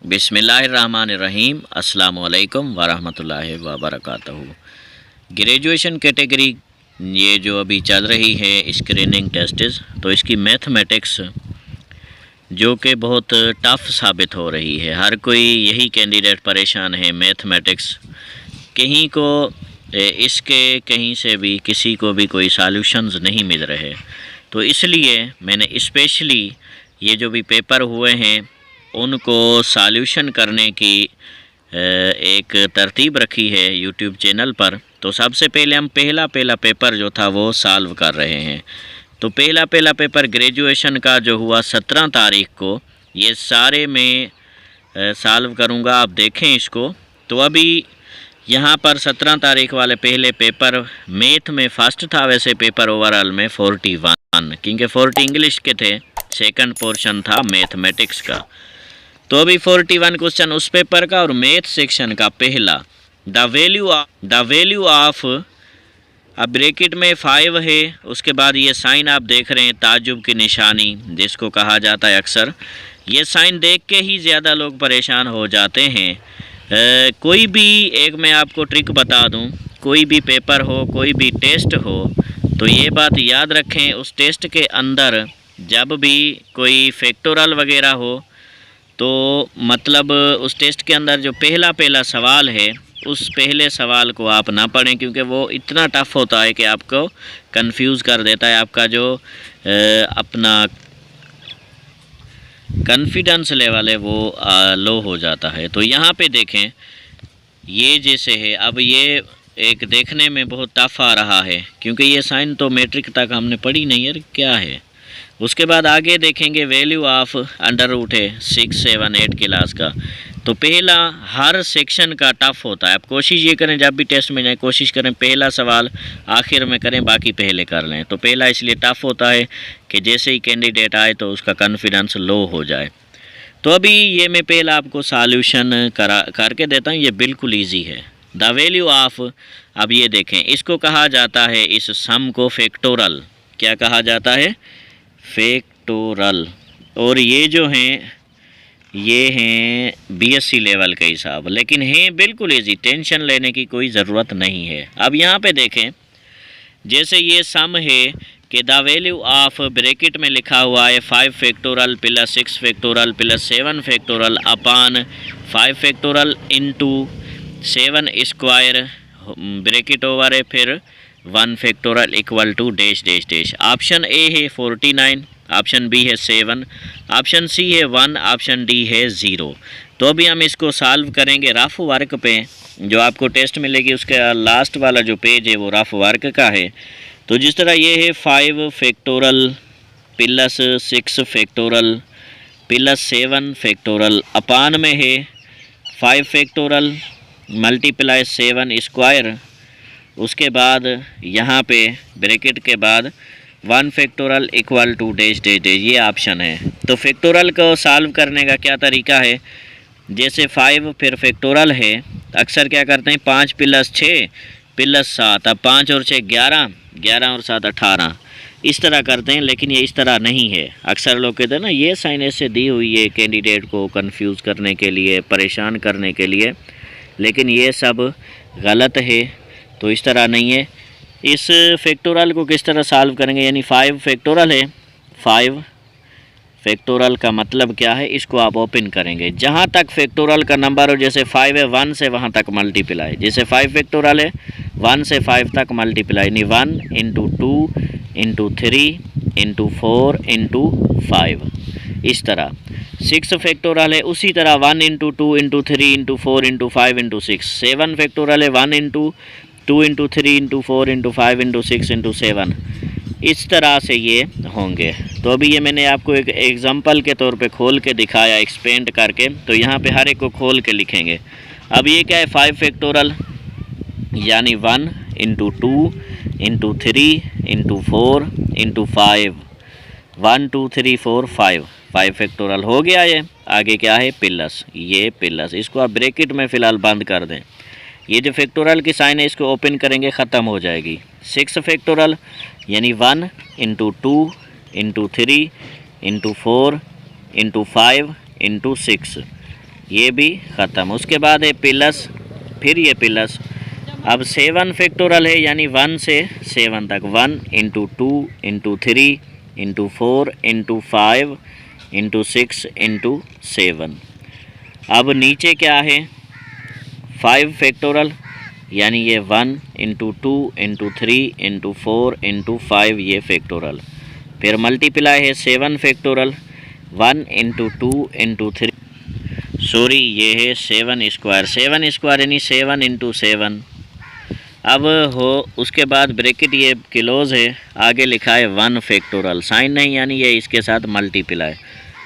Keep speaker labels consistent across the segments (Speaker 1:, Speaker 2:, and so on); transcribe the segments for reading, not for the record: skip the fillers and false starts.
Speaker 1: बिस्मिल्लाहिर्रहमानिर्रहीम। अस्सलाम वालेकुम वरहमतुल्लाहि वबरकातुहू। ग्रेजुएशन कैटेगरी ये जो अभी चल रही है स्क्रीनिंग टेस्ट्स, तो इसकी मैथमेटिक्स जो कि बहुत टफ़ साबित हो रही है। हर कोई यही कैंडिडेट परेशान है मैथमेटिक्स, कहीं को इसके कहीं से भी किसी को भी कोई सॉल्यूशंस नहीं मिल रहे। तो इसलिए मैंने स्पेशली ये जो भी पेपर हुए हैं उनको सॉल्यूशन करने की एक तरतीब रखी है यूट्यूब चैनल पर। तो सबसे पहले हम पहला पेपर जो था वो सॉल्व कर रहे हैं। तो पहला पेपर ग्रेजुएशन का जो हुआ 17 तारीख को, ये सारे मैं सॉल्व करूँगा, आप देखें इसको। तो अभी यहाँ पर 17 तारीख वाले पहले पेपर मैथ में फ़र्स्ट था, वैसे पेपर ओवरऑल में 41, क्योंकि 40 इंग्लिश के थे, सेकंड पोर्शन था मैथमेटिक्स का। तो अभी 41 क्वेश्चन उस पेपर का और मैथ सेक्शन का पहला द वैल्यू ऑफ, अब ब्रैकेट में 5 है, उसके बाद ये साइन आप देख रहे हैं ताज्जुब की निशानी जिसको कहा जाता है अक्सर। ये साइन देख के ही ज़्यादा लोग परेशान हो जाते हैं। कोई भी एक मैं आपको ट्रिक बता दूं, कोई भी पेपर हो, कोई भी टेस्ट हो, तो ये बात याद रखें, उस टेस्ट के अंदर जब भी कोई फैक्टोरल वगैरह हो तो मतलब उस टेस्ट के अंदर जो पहला सवाल है उस पहले सवाल को आप ना पढ़ें, क्योंकि वो इतना टफ़ होता है कि आपको कंफ्यूज कर देता है। आपका जो अपना कॉन्फिडेंस लेवल है वो लो हो जाता है। तो यहाँ पे देखें, ये जैसे है, अब ये एक देखने में बहुत टफ आ रहा है क्योंकि ये साइन तो मैट्रिक तक हमने पढ़ी नहीं है, क्या है। उसके बाद आगे देखेंगे वैल्यू ऑफ अंडर रूट है 6, 7, 8 क्लास का। तो पहला हर सेक्शन का टफ होता है। आप कोशिश ये करें जब भी टेस्ट में जाए, कोशिश करें पहला सवाल आखिर में करें, बाकी पहले कर लें। तो पहला इसलिए टफ होता है कि जैसे ही कैंडिडेट आए तो उसका कॉन्फिडेंस लो हो जाए। तो अभी ये मैं पहला आपको सॉल्यूशन करके देता हूँ, ये बिल्कुल ईजी है। द वैल्यू ऑफ, अब ये देखें, इसको कहा जाता है, इस सम को फैक्टोरल, क्या कहा जाता है, फैक्टोरल। और ये जो हैं ये हैं बीएससी लेवल के हिसाब, लेकिन हैं बिल्कुल इजी, टेंशन लेने की कोई ज़रूरत नहीं है। अब यहाँ पे देखें, जैसे ये सम है कि द वैल्यू ऑफ, ब्रैकेट में लिखा हुआ है 5 factorial plus 6 factorial plus 7 factorial upon 5 factorial into 7 square, bracket over है, फिर 1 factorial equal to dash dash dash. Option A है 49, ऑप्शन बी है 7, ऑप्शन सी है 1, ऑप्शन डी है 0। तो अभी हम इसको सॉल्व करेंगे रफ वर्क पे, जो आपको टेस्ट मिलेगी उसका लास्ट वाला जो पेज है वो रफ वर्क का है। तो जिस तरह ये है 5 factorial plus 6 factorial plus 7 factorial upon में है 5 फैक्टोरल मल्टीप्लाई 7 स्क्वायर, उसके बाद यहाँ पे ब्रैकेट के बाद 1 factorial equal to dash dash dash, ये ऑप्शन है। तो फैक्टोरल को सॉल्व करने का क्या तरीका है, जैसे 5 फिर फैक्टोरल है, अक्सर क्या करते हैं 5 प्लस 6 प्लस 7, अब 5 और 6 11, 11 और 7 18, इस तरह करते हैं। लेकिन ये इस तरह नहीं है। अक्सर लोग कहते हैं ना ये साइन ऐसे दी हुई है कैंडिडेट को कंफ्यूज करने के लिए, परेशान करने के लिए, लेकिन ये सब गलत है। तो इस तरह नहीं है। इस फैक्टोरल को किस तरह सॉल्व करेंगे, यानी 5 फैक्टोरल है, 5 फैक्टोरल का मतलब क्या है, इसको आप ओपन करेंगे, जहाँ तक फैक्टोरल का नंबर हो, जैसे 5 है 1 से वहाँ तक मल्टीप्लाई, जैसे 5 फैक्टोरल है 1 से 5 तक मल्टीप्लाई, यानी 1 इंटू 2 इंटू 3 इंटू 4 इंटू 5, इस तरह। 6 फैक्टोरल है उसी तरह 1 into 2 into 3 into 4 into 5 into 6। 7 factorial है 1 into 2 into 3 into 4 into 5 into 6 into 7, इस तरह से ये होंगे। तो अभी ये मैंने आपको एक एग्जांपल के तौर पे खोल के दिखाया, एक्सपेंड करके। तो यहाँ पे हर एक को खोल के लिखेंगे। अब ये क्या है 5 फैक्टोरल, यानी 1 into 2 into 3 into 4 into 5, 1 2 3 4 5 factorial हो गया। ये आगे क्या है प्लस, ये प्लस, इसको आप ब्रैकेट में फ़िलहाल बंद कर दें। ये जो फैक्टोरल की साइन है इसको ओपन करेंगे, ख़त्म हो जाएगी। 6 फैक्टोरल यानी 1 into 2 into 3 into 4 into 5 into 6, ये भी ख़त्म। उसके बाद है प्लस, फिर ये प्लस। अब 7 फैक्टोरल है यानी 1 से 7 तक, 1 into 2 into 3 into 4 into 5 into 6 into 7। अब नीचे क्या है 5 फैक्टोरल यानी ये 1 इंटू 2 इंटू 3 इंटू 4 इंटू 5 ये फैक्टोरल। फिर मल्टीप्लाई है 7 फैक्टोरल, 1 इंटू 2 इंटू 3, सॉरी ये है 7 स्क्वायर, 7 स्क्वायर यानी 7 इंटू 7। अब हो उसके बाद ब्रैकेट ये क्लोज है, आगे लिखा है 1 फैक्टोरल, साइन नहीं यानी ये इसके साथ मल्टीप्लाई।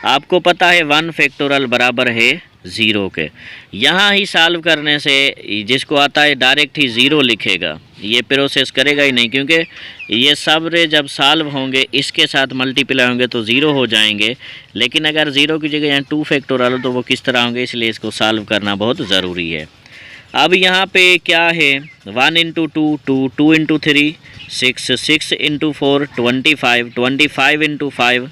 Speaker 1: आपको पता है 1 फैक्टोरल बराबर है 0 के। यहाँ ही सॉल्व करने से जिसको आता है डायरेक्ट ही 0 लिखेगा, ये प्रोसेस करेगा ही नहीं, क्योंकि ये सब जब सॉल्व होंगे इसके साथ मल्टीप्लाई होंगे तो 0 हो जाएंगे। लेकिन अगर 0 की जगह यहाँ 2 फैक्टोरल हो तो वो किस तरह होंगे, इसलिए इसको सॉल्व करना बहुत ज़रूरी है। अब यहाँ पे क्या है 1 इंटू 2 2, 2 इंटू 3 6, 6 इंटू 4 25, 25 इंटू 5।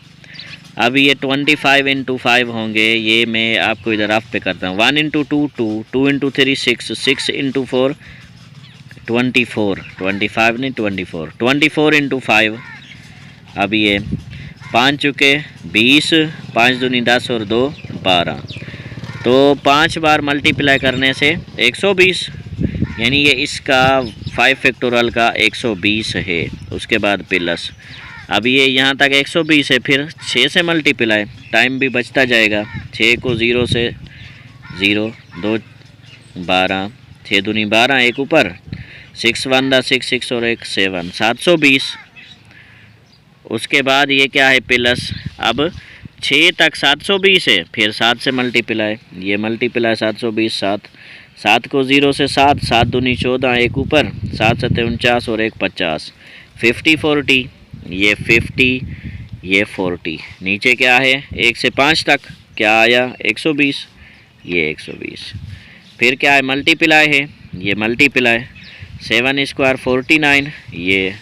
Speaker 1: अब ये 25 इंटू 5 होंगे, ये मैं आपको इधर ऑफ पे करता हूँ। 1 इंटू 2 2, 2 इंटू 3 6, 6 इंटू 4 24, 25 नहीं 24, 24 इंटू 5। अब ये 5 चुके 20, 5 दूनी 10 और 2 12, तो 5 बार मल्टीप्लाई करने से 120, यानी ये इसका 5 फैक्टोरल का 120 है। उसके बाद प्लस, अब ये यहाँ तक 120 है, फिर 6 से मल्टीप्लाई, टाइम भी बचता जाएगा। 6 को 0 से 0, 2 12, 6 दूनी 12, एक ऊपर 6 1 6, 6 और 1 7, 720। उसके बाद ये क्या है प्लस, अब 6 तक 720 है, फिर 7 से मल्टीप्लाई, ये मल्टीप्लाई 720, 7 को 0 से 7, 7 दूनी 14, एक ऊपर 7 7 49 और 1 50, 50 40, ये 50 ये 40। नीचे क्या है 1 से 5 तक क्या आया 120, ये 120। फिर क्या है मल्टीप्लाई है, ये मल्टीप्लाई 7 स्क्वायर 49, ये।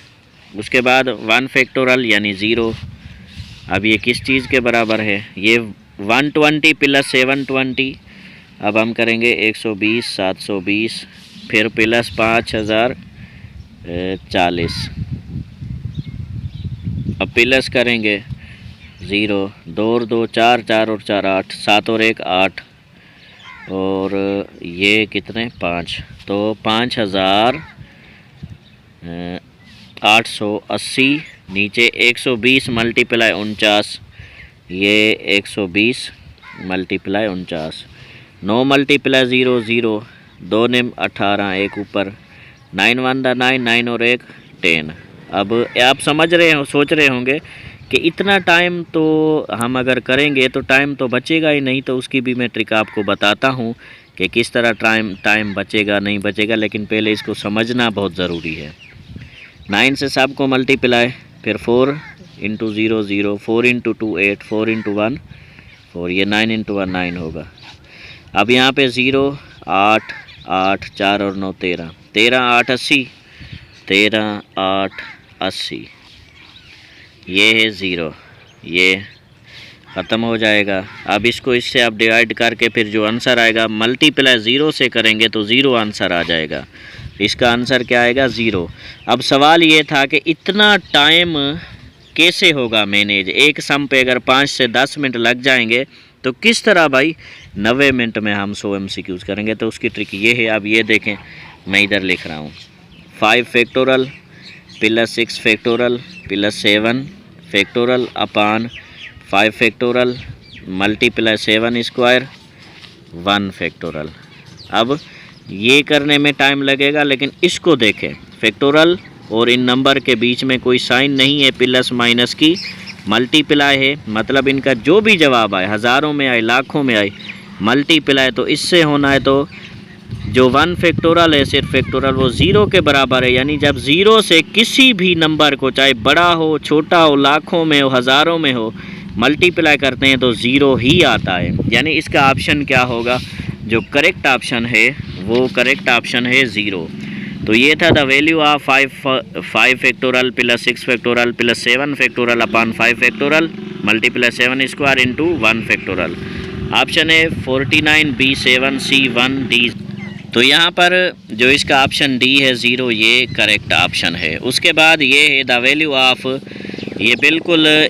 Speaker 1: उसके बाद 1 फैक्टोरल यानी 0। अब ये किस चीज़ के बराबर है, ये 120 प्लस 720। अब हम करेंगे 120 720, फिर प्लस 5040। अब प्लस करेंगे 0, 2 और 2 4, 4 और 4 8, 7 और 1 8, और ये कितने 5, तो 5880। नीचे 120 मल्टीप्लाई 49, ये 120 मल्टीप्लाई 49, 9 मल्टीप्लाई 0 0, 2 ने 18, एक ऊपर 9 1 9, 9 और 1 10। अब आप समझ रहे हो, सोच रहे होंगे कि इतना टाइम तो हम अगर करेंगे तो टाइम तो बचेगा ही नहीं, तो उसकी भी मैं ट्रिक आपको बताता हूँ कि किस तरह टाइम बचेगा नहीं बचेगा, लेकिन पहले इसको समझना बहुत ज़रूरी है। 9 से सबको मल्टीप्लाई, फिर 4 इंटू 0 0, 4 इंटू 2 8, 4 इंटू 1 4, ये 9 इंटू 1 9 होगा। अब यहाँ पे 0 8 8, 4 और 9 13, 13 8 80, 13 8 80, ये है 0, ये ख़त्म हो जाएगा। अब इसको इससे आप डिवाइड करके फिर जो आंसर आएगा मल्टीप्लाई 0 से करेंगे तो 0 आंसर आ जाएगा। इसका आंसर क्या आएगा 0। अब सवाल ये था कि इतना टाइम कैसे होगा मैनेज, एक सम पे अगर 5 से 10 मिनट लग जाएंगे तो किस तरह भाई 90 मिनट में हम 100 MCQs करेंगे। तो उसकी ट्रिक ये है, अब ये देखें मैं इधर लिख रहा हूँ 5 factorial plus 6 factorial plus 7 factorial upon 5 factorial multiply 7 square 1 factorial. अब ये करने में टाइम लगेगा, लेकिन इसको देखें फैक्टोरल और इन नंबर के बीच में कोई साइन नहीं है, प्लस माइनस की मल्टीप्लाई है, मतलब इनका जो भी जवाब आए, हज़ारों में आए लाखों में आए, मल्टीप्लाई तो इससे होना है। तो जो 1 फैक्टोरल है सिर्फ फैक्टोरल वो 0 के बराबर है, यानी जब 0 से किसी भी नंबर को चाहे बड़ा हो छोटा हो लाखों में हो हज़ारों में हो मल्टीप्लाई करते हैं तो 0 ही आता है। यानी इसका ऑप्शन क्या होगा, जो करेक्ट ऑप्शन है वो करेक्ट ऑप्शन है 0। तो ये था the value of 5 factorial plus 6 factorial plus 7 factorial upon 5 factorial multiply 7 square into 1 factorial. Option है 49B7C1D। तो यहाँ पर जो इसका ऑप्शन डी है 0, ये करेक्ट ऑप्शन है। उसके बाद ये है द वैल्यू ऑफ, ये बिल्कुल,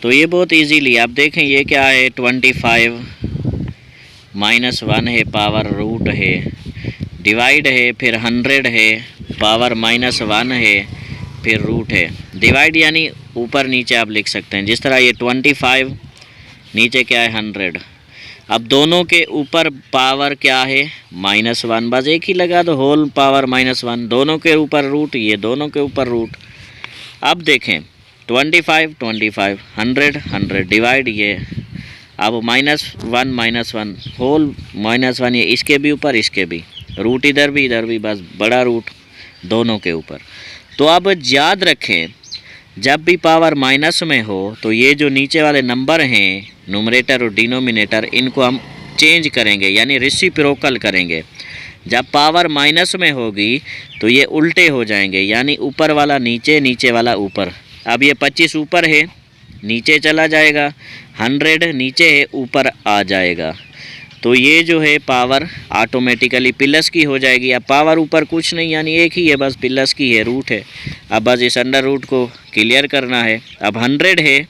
Speaker 1: तो ये बहुत इजीली आप देखें ये क्या है, 25 -1 है, पावर रूट है, डिवाइड है, फिर 100 है, पावर -1 है, फिर रूट है। डिवाइड यानी ऊपर नीचे आप लिख सकते हैं, जिस तरह ये 25, नीचे क्या है 100। अब दोनों के ऊपर पावर क्या है -1, बस एक ही लगा दो, होल पावर -1। दोनों के ऊपर रूट, ये दोनों के ऊपर रूट। अब देखें 25 25, 100 100, डिवाइड ये, अब -1 होल -1, ये इसके भी ऊपर इसके भी, रूट इधर भी, बस बड़ा रूट दोनों के ऊपर। तो अब याद रखें जब भी पावर माइनस में हो तो ये जो नीचे वाले नंबर हैं न्यूमरेटर और डिनोमिनेटर, इनको हम चेंज करेंगे यानी रेसिप्रोकल करेंगे। जब पावर माइनस में होगी तो ये उल्टे हो जाएंगे, यानी ऊपर वाला नीचे, नीचे वाला ऊपर। अब ये 25 ऊपर है, नीचे चला जाएगा, 100 नीचे है, ऊपर आ जाएगा। तो ये जो है पावर ऑटोमेटिकली प्लस की हो जाएगी। अब पावर ऊपर कुछ नहीं, यानी एक ही है, बस प्लस की है, रूट है। अब बस इस अंडर रूट को क्लियर करना है। अब 100 है,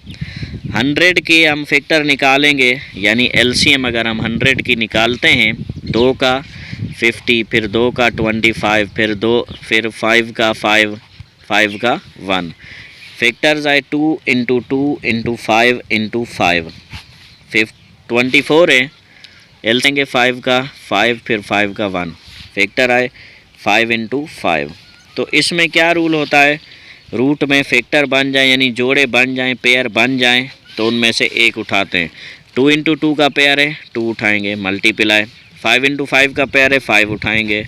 Speaker 1: 100 के हम फैक्टर निकालेंगे, यानी एलसीएम अगर हम 100 की निकालते हैं, 2 का 50, फिर 2 का 25, फिर 5 का 5, 5 का 1। फैक्टर्स आए 2 × 2 × 5 × 5, 24 है, एल लेंगे 5 का 5, फिर 5 का 1, फैक्टर आए 5 × 5। तो इसमें क्या रूल होता है, रूट में फैक्टर बन जाए यानी जोड़े बन जाएं, पेयर बन जाएं, तो उनमें से एक उठाते हैं। 2 × 2 का पेयर है 2 उठाएंगे, मल्टीप्लाई। 5 × 5 का पेयर है 5 उठाएंगे।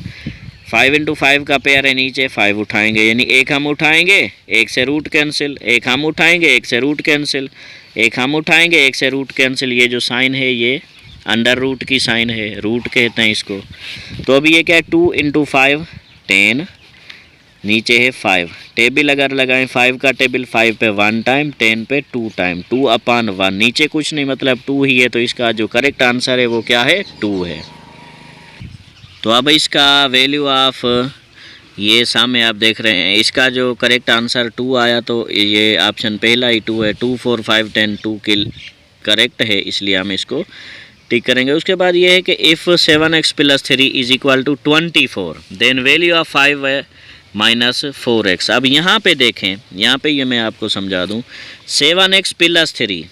Speaker 1: 5 × 5 का पेयर है नीचे 5 उठाएंगे, यानी एक हम उठाएंगे, एक से रूट कैंसिल, एक हम उठाएंगे, एक से रूट कैंसिल, एक हम उठाएंगे, एक से रूट कैंसिल। ये जो साइन है ये अंडर रूट की साइन है, रूट कहते हैं इसको। तो अभी ये क्या है, 2 × 5 10, नीचे है 5। टेबल अगर लगाएं 5 का टेबल, 5 पे 1 टाइम, 10 पे 2 टाइम, 2/1, नीचे कुछ नहीं मतलब 2 ही है। तो इसका जो करेक्ट आंसर है वो क्या है, 2 है। तो अब इसका वैल्यू ऑफ, ये सामने आप देख रहे हैं, इसका जो करेक्ट आंसर 2 आया, तो ये ऑप्शन पहला ही 2 है। 2 4 5 10, 2 की करेक्ट है, इसलिए हम इसको टिक करेंगे। उसके बाद ये है कि if 7x + 3 = 24, then value of 5 - 4x। अब यहाँ पे देखें, यहाँ पे ये मैं आपको समझा दूँ, 7x + 3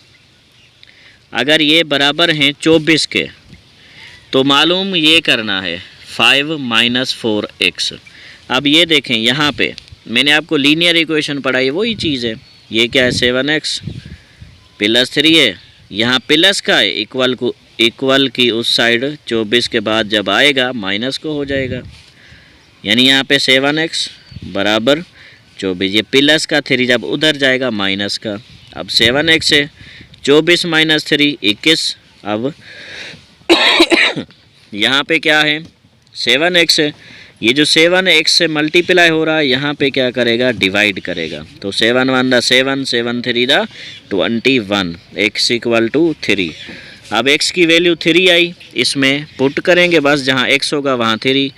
Speaker 1: अगर ये बराबर हैं 24 के, तो मालूम ये करना है 5 - 4x। अब ये देखें यहाँ पे मैंने आपको लीनियर इक्वेशन पढ़ाई, वही चीज़ है। ये क्या है, 7x + 3 है, यहाँ प्लस का है, इक्वल की उस साइड 24 के बाद जब आएगा माइनस को हो जाएगा, यानी यहाँ पे 7x बराबर 24, ये प्लस का 3 जब उधर जाएगा माइनस का। अब 7x है 24 - 3 21। अब यहाँ पे क्या है, 7x है, ये जो 7x से मल्टीप्लाई हो रहा है यहाँ पे क्या करेगा, डिवाइड करेगा। तो 7 × 1 = 7, 7 × 3 = 21, x = 3। अब x की वैल्यू 3 आई, इसमें पुट करेंगे, बस जहाँ x होगा वहाँ 3।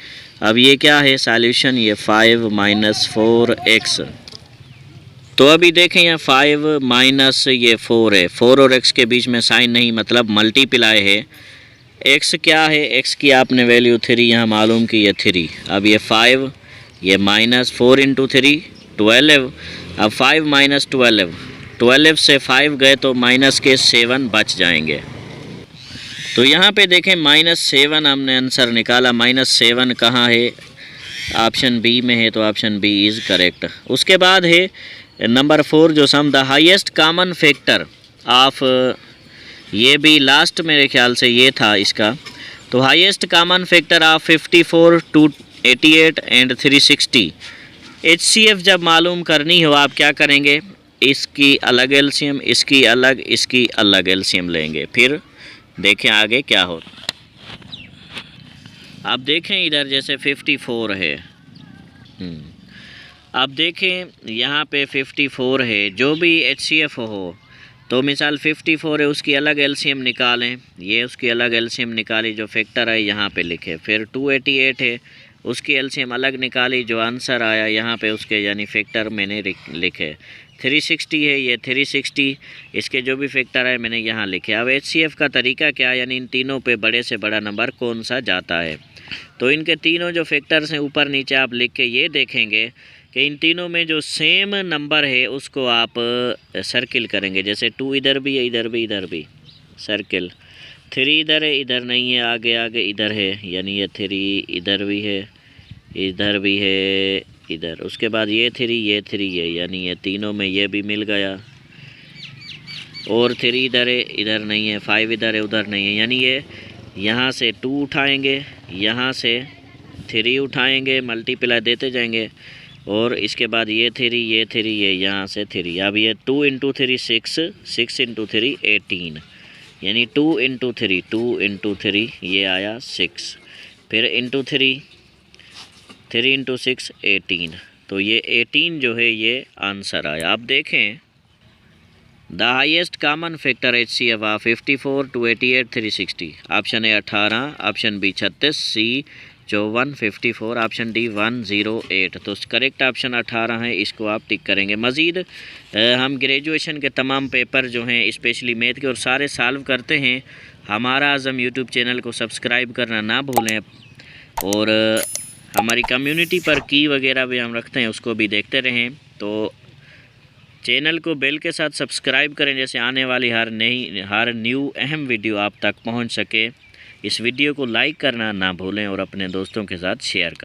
Speaker 1: अब ये क्या है सॉल्यूशन, ये 5 - 4x। तो अभी देखें यहाँ 5 माइनस ये 4 है, 4 और x के बीच में साइन नहीं, मतलब मल्टीप्लाई है। x क्या है, x की आपने वैल्यू 3 यहाँ मालूम की, ये 3। अब ये 5, ये -4 × 3 12। अब 5 - 12, 12 से 5 गए तो माइनस के 7 बच जाएंगे। तो यहाँ पे देखें -7 हमने आंसर निकाला। -7 कहाँ है, ऑप्शन बी में है, तो ऑप्शन बी इज़ करेक्ट। उसके बाद है नंबर 4 जो sum, the highest common factor of, ये भी लास्ट मेरे ख्याल से ये था इसका। तो highest common factor of 54, 288 and 360। HCF जब मालूम करनी हो आप क्या करेंगे, इसकी अलग एलसीएम, इसकी अलग एलसीएम लेंगे, फिर देखें आगे क्या हो। आप देखें इधर जैसे 54 है, अब देखें यहाँ पे 54 है, जो भी HCF हो तो मिसाल 54 है, उसकी अलग एलसीएम निकालें, ये उसकी अलग एलसीएम निकाली, जो फैक्टर है यहाँ पे लिखे। फिर 288 है, उसकी एलसीएम अलग निकाली, जो आंसर आया यहाँ पे उसके यानी फैक्टर मैंने लिखे। 360 है, ये 360, इसके जो भी फैक्टर है मैंने यहाँ लिखे। अब HCF का तरीका क्या, यानी इन तीनों पे बड़े से बड़ा नंबर कौन सा जाता है। तो इनके तीनों जो फैक्टर्स हैं ऊपर नीचे आप लिख के ये देखेंगे कि इन तीनों में जो सेम नंबर है उसको आप सर्किल करेंगे। जैसे 2 इधर भी है, इधर भी सर्किल। 3 इधर है, इधर नहीं है, आगे आगे इधर है, यानी ये 3 इधर भी है, इधर भी है, इधर। उसके बाद ये 3 है, यानी ये तीनों में ये भी मिल गया। और 3 इधर है, इधर नहीं है, 5 इधर है, उधर नहीं है, यानी ये यहाँ से 2 उठाएंगे, यहाँ से 3 उठाएंगे, मल्टीप्लाई देते जाएंगे। और इसके बाद ये 3, ये यहाँ से 3। अब ये 2 इंटू 3 6, 6 इंटू 3 18, यानी 2 इंटू 3 ये आया 6। फिर इंटू 3 इंटू 6 18, तो ये 18 जो है ये आंसर आया। आप देखें the highest common factor HCF 54, 288, 360। Option A 18, option B 36, C 54, 54, option D 108। तो करेक्ट ऑप्शन 18 है, इसको आप टिक करेंगे। मज़ीद हम ग्रेजुएशन के तमाम पेपर जो हैं स्पेशली मैथ के और सारे सॉल्व करते हैं। हमारा आज़म यूट्यूब चैनल को सब्सक्राइब करना ना भूलें। और हमारी कम्युनिटी पर की वगैरह भी हम रखते हैं, उसको भी देखते रहें। तो चैनल को बेल के साथ सब्सक्राइब करें, जैसे आने वाली हर न्यू अहम वीडियो आप तक पहुंच सके। इस वीडियो को लाइक करना ना भूलें और अपने दोस्तों के साथ शेयर करें।